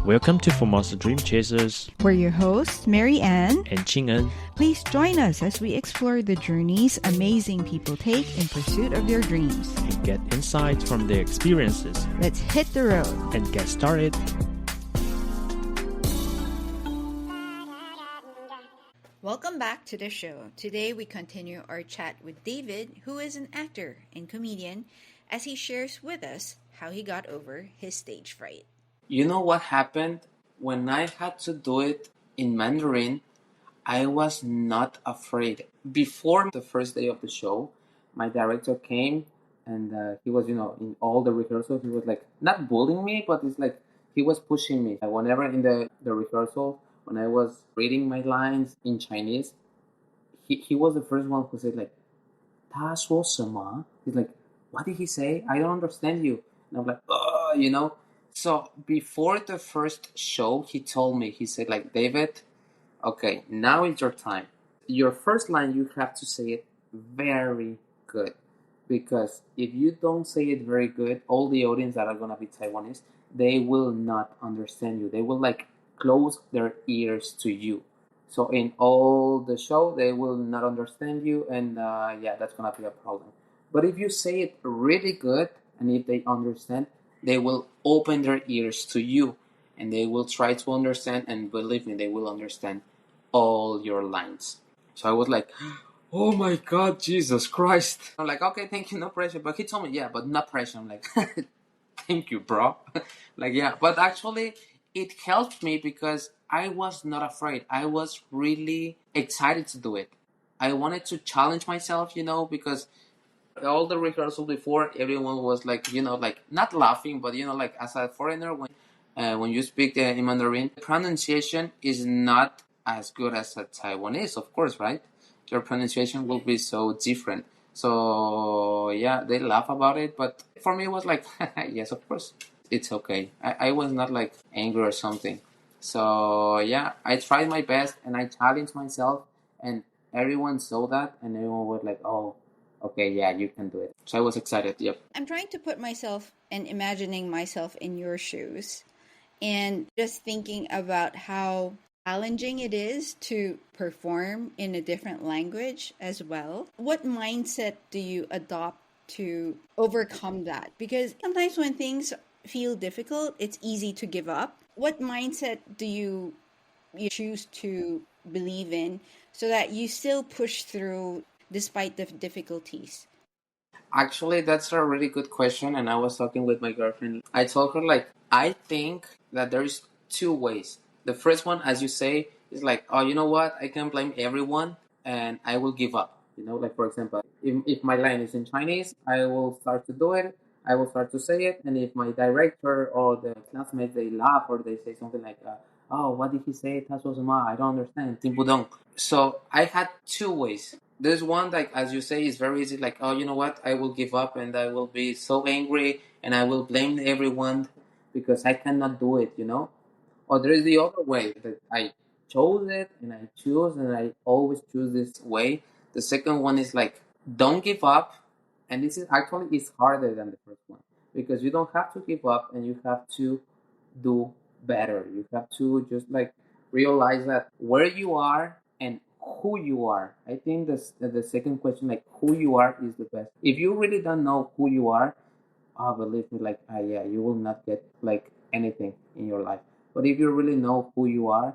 Welcome to Formosa Dream Chasers. We're your hosts, Mary Ann and Ching En. Please join us as we explore the journeys amazing people take in pursuit of their dreams. And get insights from their experiences. Let's hit the road and get started. Welcome back to the show. Today we continue our chat with David, who is an actor and comedian, as he shares with us how he got over his stage fright. You know what happened? When I had to do it in Mandarin, I was not afraid. Before the first day of the show, my director came and he was, in all the rehearsals, he was like, not bullying me, but it's like, he was pushing me. Whenever in the rehearsal, when I was reading my lines in Chinese, he was the first one who said like, 他说什么? He's like, what did he say? I don't understand you. And I'm like, So before the first show, he told me, he said like, David, okay, now is your time. Your first line, you have to say it very good. Because if you don't say it very good, all the audience that are going to be Taiwanese, they will not understand you. They will like close their ears to you. So in all the show, they will not understand you. And that's going to be a problem. But if you say it really good, and if they understand, they will open their ears to you and they will try to understand, and believe me, they will understand all your lines. So I was like, oh my God, Jesus Christ. I'm like, okay, thank you, no pressure. But he told me, yeah, but not pressure. I'm like, thank you, bro. Like, yeah, but actually it helped me because I was not afraid. I was really excited to do it. I wanted to challenge myself, because all the rehearsal before, everyone was like, not laughing, but like as a foreigner, when you speak in Mandarin, pronunciation is not as good as a Taiwanese, of course, right? Your pronunciation will be so different. So yeah, they laugh about it, but for me it was like, yes, of course, it's okay. I was not like angry or something. So yeah, I tried my best and I challenged myself, and everyone saw that, and everyone was like, oh, okay, yeah, you can do it. So I was excited, yep. I'm trying to put myself and imagining myself in your shoes and just thinking about how challenging it is to perform in a different language as well. What mindset do you adopt to overcome that? Because sometimes when things feel difficult, it's easy to give up. What mindset do you choose to believe in so that you still push through despite the difficulties? Actually, that's a really good question, and I was talking with my girlfriend. I told her, like, I think that there's two ways. The first one, as you say, is like, oh, you know what? I can blame everyone, and I will give up. Like, for example, if my line is in Chinese, I will start to do it. I will start to say it, and if my director or the classmates, they laugh or they say something like, oh, what did he say? 他说什么? I don't understand. 听不懂. So I had two ways. There's one, like, as you say, is very easy. Like, oh, you know what? I will give up and I will be so angry and I will blame everyone because I cannot do it, Or there is the other way that I chose it and I choose, and I always choose this way. The second one is like, don't give up. And this is actually is harder than the first one because you don't have to give up and you have to do better. You have to just like realize that where you are and who you are. I think the second question, like who you are, is the best. If you really don't know who you are, believe me, like you will not get like anything in your life. But if you really know who you are,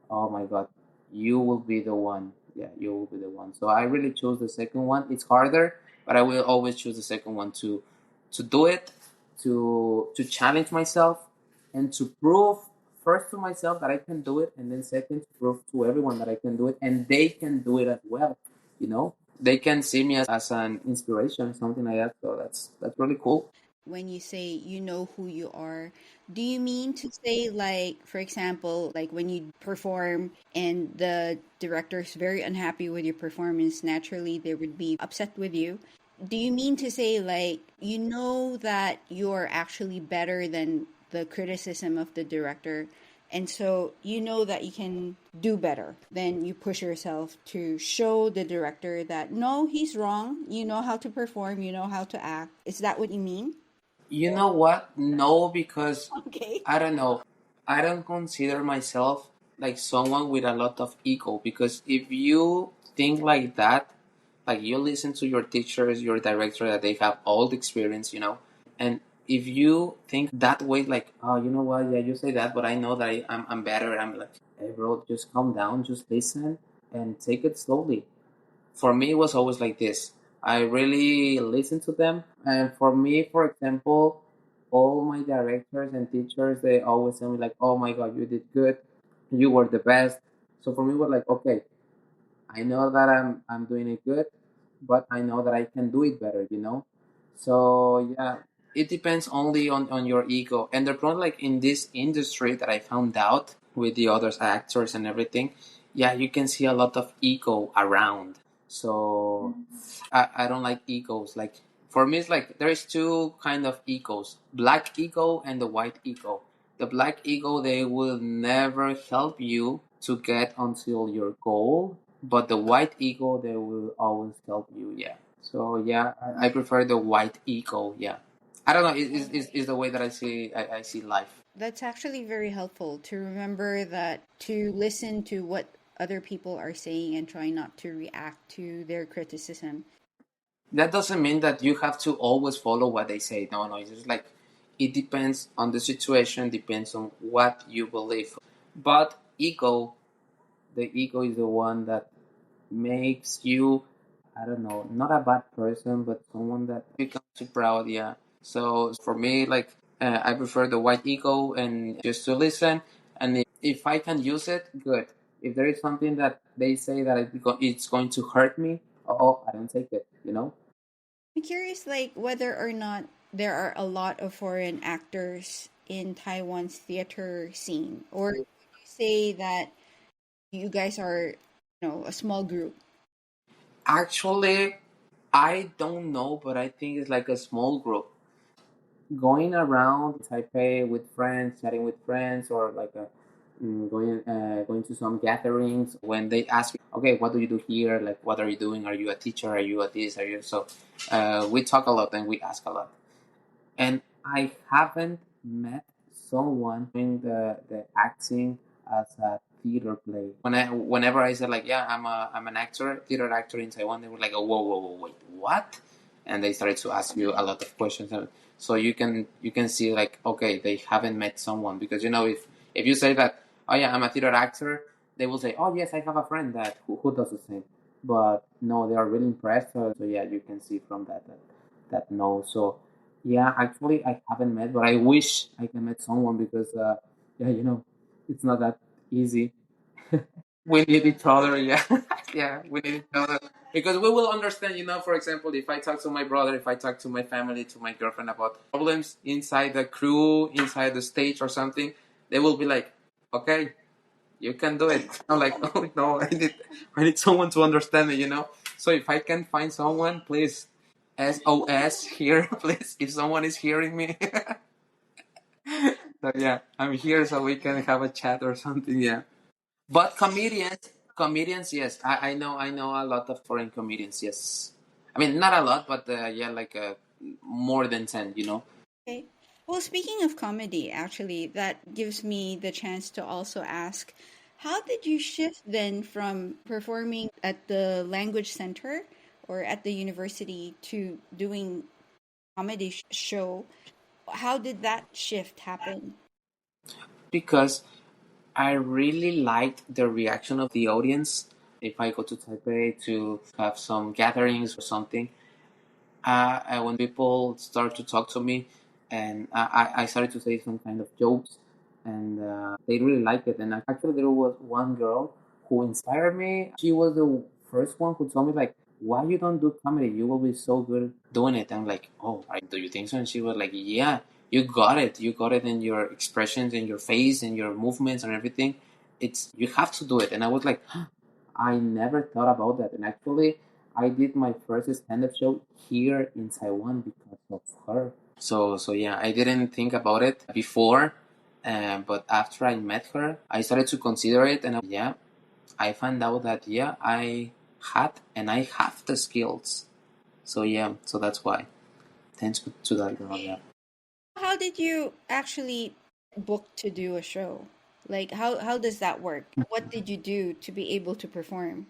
oh my God, you will be the one. Yeah, you will be the one. So I really chose the second one. It's harder, but I will always choose the second one to do it, to challenge myself, and to prove first to myself that I can do it, and then second, to prove to everyone that I can do it, and they can do it as well. They can see me as an inspiration, something like that. So that's really cool. When you say you know who you are, do you mean to say, like, for example, like when you perform and the director is very unhappy with your performance, naturally they would be upset with you? Do you mean to say, like, you know that you're actually better than the criticism of the director, and so you know that you can do better, then you push yourself to show the director that, no, he's wrong, you know how to perform, you know how to act? Is that what you mean? You know what? No, because Okay. I don't know. I don't consider myself like someone with a lot of ego, because if you think like that, like you listen to your teachers, your director, that they have all the experience, and if you think that way, like, oh, you know what, yeah, you say that, but I know that I'm better. I'm like, hey, bro, just calm down, just listen and take it slowly. For me, it was always like this. I really listened to them, and for me, for example, all my directors and teachers, they always tell me like, "Oh my God, you did good, you were the best." So for me, it was like, okay, I know that I'm doing it good, but I know that I can do it better. So yeah, it depends only on your ego. And the problem, like in this industry that I found out with the other actors and everything, yeah, you can see a lot of ego around. So I don't like egos. Like for me, it's like there's two kind of egos: black ego and the white ego. The black ego, they will never help you to get until your goal, but the white ego, they will always help you. Yeah. So yeah, I prefer the white ego. Yeah. I don't know. Is the way that I see life. That's actually very helpful to remember that to listen to what other people are saying and try not to react to their criticism. That doesn't mean that you have to always follow what they say. No, no. It's just like it depends on the situation, depends on what you believe. But the ego is the one that makes you, I don't know, not a bad person, but someone that becomes too proud. Yeah. So for me, like, I prefer the white ego and just to listen. And if I can use it, good. If there is something that they say that it's going to hurt me, oh, I don't take it. I'm curious, like, whether or not there are a lot of foreign actors in Taiwan's theater scene, or would you say that you guys are, a small group? Actually, I don't know, but I think it's like a small group going around Taipei with friends, chatting with friends, or like going to some gatherings. When they ask me, okay, what do you do here? Like, what are you doing? Are you a teacher? Are you a this? Are you so? We talk a lot and we ask a lot. And I haven't met someone doing the acting as a theater play. Whenever I said like, yeah, I'm an actor, theater actor in Taiwan, they were like, oh, whoa, whoa, whoa, wait, what? And they started to ask you a lot of questions. And so you can see like, okay, they haven't met someone, because if you say that, oh yeah, I'm a theater actor, they will say, oh yes, I have a friend that who does the same. But no, they are really impressed. So yeah, you can see from that no. So yeah, actually, I haven't met, but I wish I can meet someone, because yeah, it's not that easy. We need each other, yeah, yeah, we need each other, because we will understand. For example, if I talk to my brother, if I talk to my family, to my girlfriend about problems inside the crew, inside the stage or something, they will be like, okay, you can do it. I'm like, oh no, I need someone to understand me. So if I can find someone, please, SOS here, please. If someone is hearing me, so yeah, I'm here so we can have a chat or something. Yeah, but comedians, yes, I know a lot of foreign comedians. Yes, I mean not a lot, but yeah, like more than 10. Okay. Well, speaking of comedy, actually, that gives me the chance to also ask, how did you shift then from performing at the language center or at the university to doing comedy show? How did that shift happen? Because I really liked the reaction of the audience. If I go to Taipei to have some gatherings or something, when people start to talk to me, and I started to say some kind of jokes, and they really liked it. And actually, there was one girl who inspired me. She was the first one who told me like, "Why you don't do comedy? You will be so good doing it." I'm like, "Oh, do you think so?" And she was like, "Yeah, you got it. You got it in your expressions, in your face, in your movements, and everything. You have to do it." And I was like, I never thought about that. And actually, I did my first stand-up show here in Taiwan because of her. So yeah, I didn't think about it before, but after I met her, I started to consider it, and yeah, I found out that yeah, I had and I have the skills. So yeah, so that's why. Thanks to that girl. Yeah. How did you actually booked to do a show? Like how does that work? What did you do to be able to perform?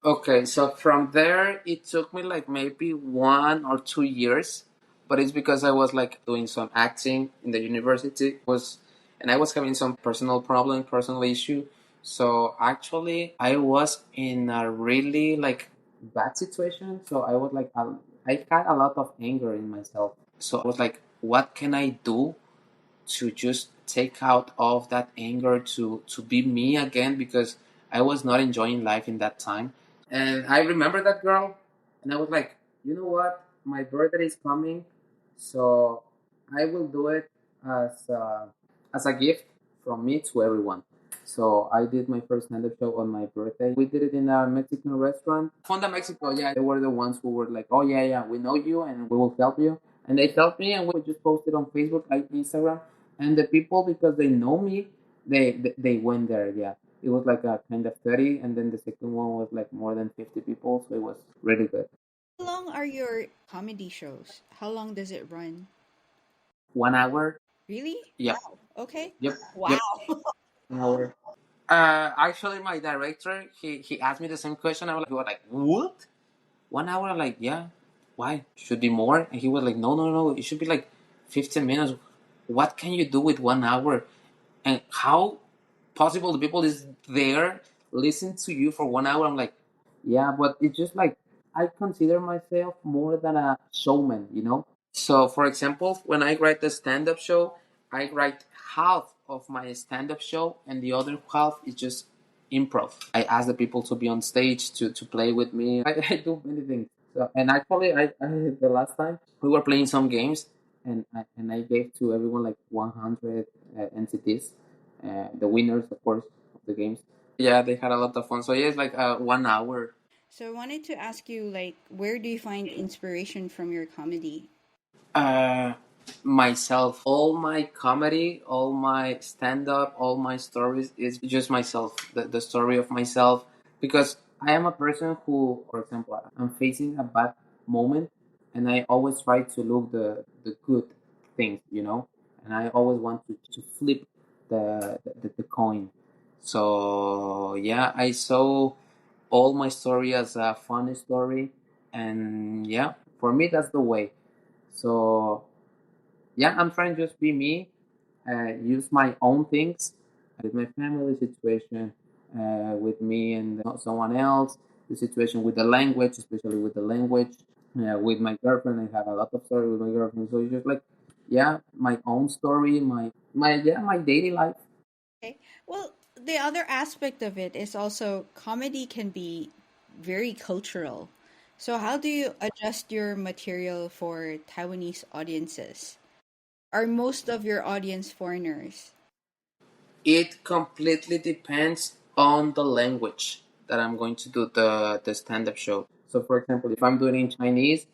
Okay, so from there, it took me like maybe 1 or 2 years, but it's because I was like doing some acting in the university and I was having some personal problem, personal issue. So actually, I was in a really like bad situation. So I was like, I had a lot of anger in myself. So I was like, what can I do to just take out all of that anger to be me again because I was not enjoying life in that time. And I remember that girl, and I was like, you know what? My birthday is coming, so I will do it as a gift from me to everyone. So I did my first stand-up show on my birthday. We did it in a Mexican restaurant. Fonda Mexico, yeah. They were the ones who were like, oh, yeah, yeah, we know you and we will help you. And they helped me, and we just posted on Facebook, Instagram. And the people, because they know me, they went there, yeah. It was like a kind of 30, and then the second one was like more than 50 people, so it was really good. How long are your comedy shows? How long does it run? 1 hour. Really? Yep. Wow. Okay. Yep. Wow. Yep. 1 hour. Actually, my director, he asked me the same question. He was like, what? 1 hour? I'm like, yeah. Why? Should be more? And he was like, no, no, no. It should be like 15 minutes. What can you do with 1 hour? And how possible the people is there listen to you for 1 hour? I'm like, yeah, but it's just like I consider myself more than a showman, you know. So for example, when I write the stand-up show, I write half of my stand-up show and the other half is just improv. I ask the people to be on stage to play with me. I do many things. So, and actually, I the last time we were playing some games, and I gave to everyone like 100 entities, the winners, of course, of the games. Yeah, they had a lot of fun. So yeah, it's like 1 hour. So I wanted to ask you, like, where do you find inspiration from your comedy? Uh, Myself. All my comedy, all my stand up, all my stories is just myself, the story of myself. Because I am a person who, for example, I'm facing a bad moment and I always try to look the good things, you know? And I always want to flip the coin. So, yeah, I saw all my story as a funny story. And yeah, for me, that's the way. So yeah, I'm trying to just be me, use my own things with my family situation, with me and not someone else. The situation with the language, especially with the language, with my girlfriend. I have a lot of story with my girlfriend. So it's just like, yeah, my own story, my daily life. Okay. Well, the other aspect of it is also comedy can be very cultural. So how do you adjust your material for Taiwanese audiences? Are most of your audience foreigners? It completely depends on the language that I'm going to do the stand up show. So, for example, if I'm doing it in Chinese,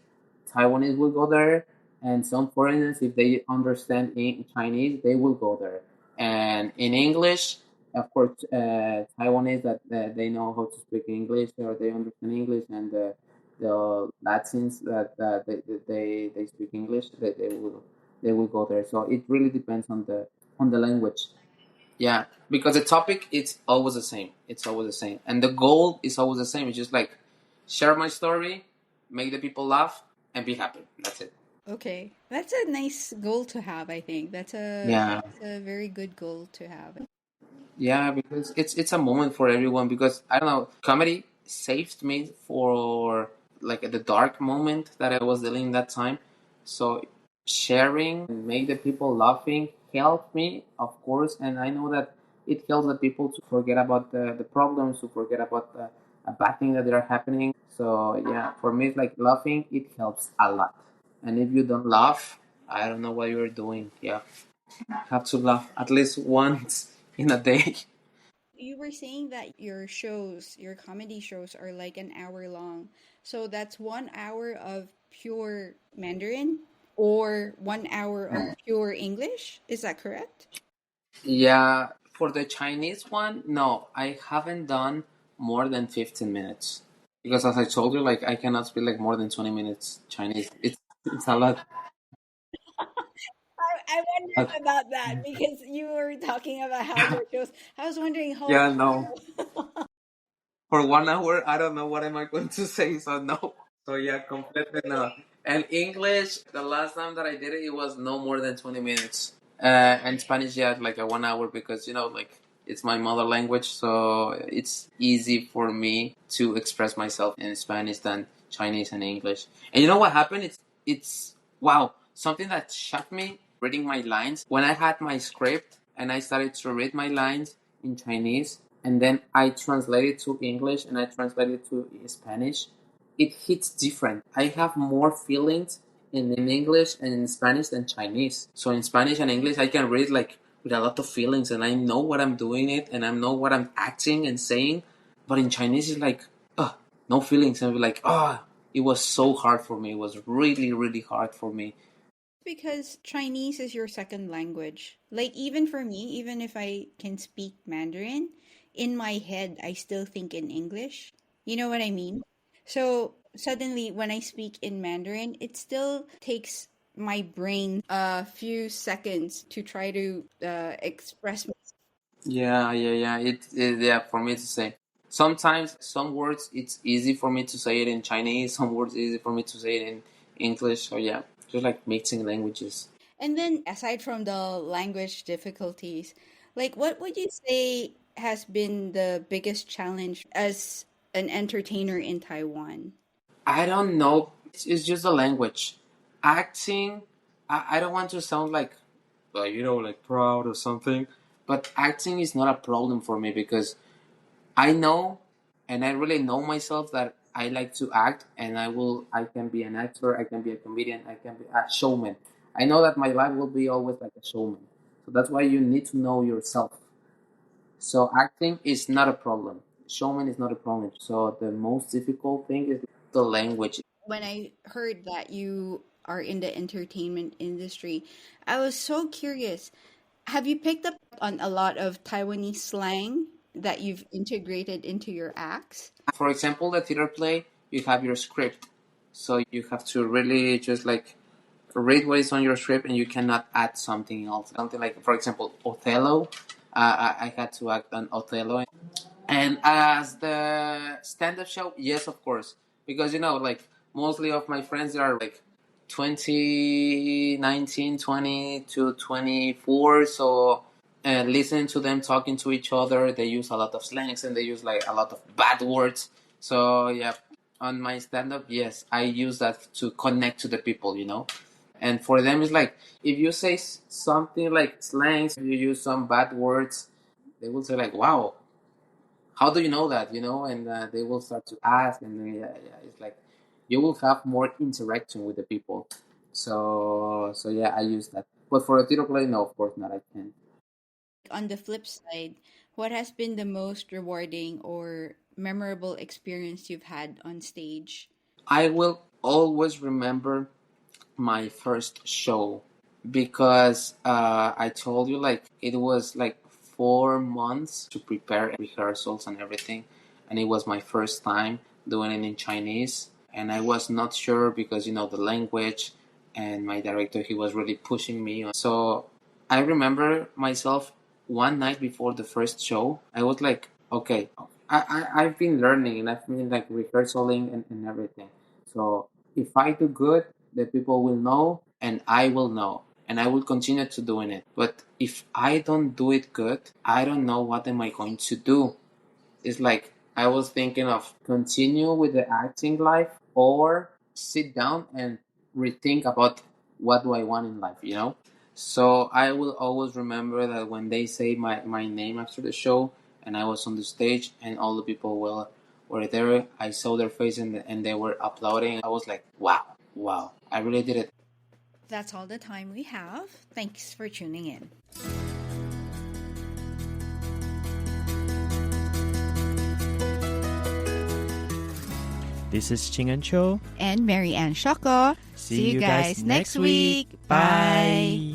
Taiwanese will go there, and some foreigners, if they understand Chinese, they will go there. And in English, of course, Taiwanese that they know how to speak English or they understand English, and the Latins that they speak English, they will go there. So it really depends on the language. Yeah, because the topic it's always the same. It's always the same, and the goal is always the same. It's just like share my story, make the people laugh, and be happy. That's it. Okay. That's a nice goal to have, I think. Yeah, That's a very good goal to have. yeah, because it's a moment for everyone. Because I don't know, comedy saved me for like the dark moment that I was dealing that time. So sharing and make the people laughing helped me, of course, and I know that it helps the people to forget about the problems, to forget about a bad thing that they are happening. So yeah, for me, it's like laughing. It helps a lot. And if you don't laugh, I don't know what you're doing. Yeah, have to laugh at least once in a day. You were saying that your shows, your comedy shows, are like an hour long. So that's 1 hour of pure Mandarin or 1 hour of pure English. Is that correct? Yeah, for the Chinese one, no, I haven't done more than 15 minutes. Because as I told you, like I cannot speak like more than 20 minutes Chinese. It's a lot. I wondered about that because you were talking about how your shows. I was wondering how. Yeah, no. For 1 hour, I don't know what am I going to say, so no. So yeah, completely no. And English, the last time that I did it, it was no more than 20 minutes. And Spanish, yeah, like a 1 hour because like it's my mother language, so it's easy for me to express myself in Spanish than Chinese and English. And you know what happened? It's wow, something that shocked me reading my lines when I had my script and I started to read my lines in Chinese and then I translated to English and I translated to Spanish. It hits different. I have more feelings in English and in Spanish than Chinese. So in Spanish and English, I can read like with a lot of feelings, and I know what I'm doing it, and I know what I'm acting and saying. But in Chinese, it's like, no feelings, and like, it was so hard for me. It was really, really hard for me. Because Chinese is your second language. Like, even for me, even if I can speak Mandarin, in my head, I still think in English. You know what I mean? So, suddenly, when I speak in Mandarin, it still takes my brain a few seconds to try to express. Yeah, yeah, yeah. Yeah, for me it's the same. Sometimes some words it's easy for me to say it in Chinese. Some words easy for me to say it in English. So yeah, just like mixing languages. And then, aside from the language difficulties, like what would you say has been the biggest challenge as an entertainer in Taiwan? I don't know. It's just the language. Acting, I don't want to sound like, like proud or something, but acting is not a problem for me because I know and I really know myself that I like to act and I can be an actor, I can be a comedian, I can be a showman. I know that my life will be always like a showman. So that's why you need to know yourself. So acting is not a problem. Showman is not a problem. So the most difficult thing is the language. When I heard that you are in the entertainment industry, I was so curious. Have you picked up on a lot of Taiwanese slang that you've integrated into your acts? For example, the theater play, you have your script. So you have to really just like read what is on your script and you cannot add something else. Something like, for example, Othello. I had to act on Othello. And as the stand-up show, yes, of course, because like mostly of my friends are like 20, 19, 20 to 24, so listening to them talking to each other, they use a lot of slangs and they use like a lot of bad words. So yeah, on my stand-up, yes, I use that to connect to the people. And for them, it's like if you say something like slangs, if you use some bad words, they will say like, "Wow, how do you know that?" And they will start to ask, and then, yeah, it's like you will have more interaction with the people. So yeah, I use that. But for a theater play, no, of course not. I can't. On the flip side, what has been the most rewarding or memorable experience you've had on stage? I will always remember my first show because I told you like it was like 4 months to prepare rehearsals and everything, and it was my first time doing it in Chinese, and I was not sure because the language, and my director he was really pushing me. So I remember myself one night before the first show. I was like, okay, I've been learning and I've been like rehearsing and everything. So if I do good, the people will know and I will know and I will continue to doing it. But if I don't do it good, I don't know what am I going to do. It's like I was thinking of continue with the acting life or sit down and rethink about what do I want in life. So I will always remember that when they say my name after the show and I was on the stage and all the people were there, I saw their face and they were applauding. I was like, wow, I really did it. That's all the time we have. Thanks for tuning in. This is Ching and Cho. And Mary Ann Shoko. See you guys next week. Bye.